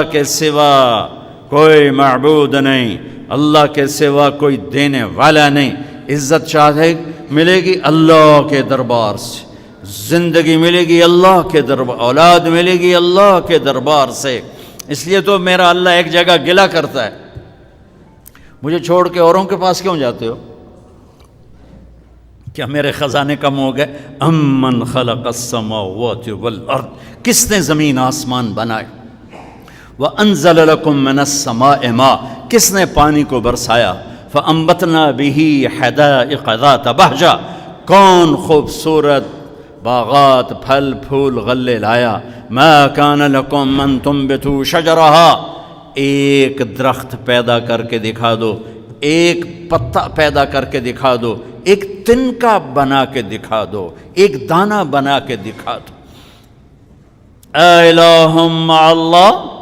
اللہ کے سوا کوئی معبود نہیں، اللہ کے سوا کوئی دینے والا نہیں۔ عزت چاہے ملے گی اللہ کے دربار سے، زندگی ملے گی اللہ کے دربار، اولاد ملے گی اللہ کے دربار سے۔ اس لیے تو میرا اللہ ایک جگہ گلہ کرتا ہے، مجھے چھوڑ کے اوروں کے پاس کیوں جاتے ہو؟ کیا میرے خزانے کم ہو گئے؟ امن خلق السماوات والارض، کس نے زمین آسمان بنائے؟ وانزل لکم من السماء ماء، کس نے پانی کو برسایا؟ فانبتنا به حدائق ذات بہجہ، کون خوبصورت باغات پھل پھول غلے لایا۔ ما کان لکم ان تنبتوا شجرها، ایک درخت پیدا کر کے دکھا دو، ایک پتا پیدا کر کے دکھا دو، ایک تنکا بنا کے دکھا دو، ایک دانہ بنا کے دکھا دو۔ الہ مع اللہ،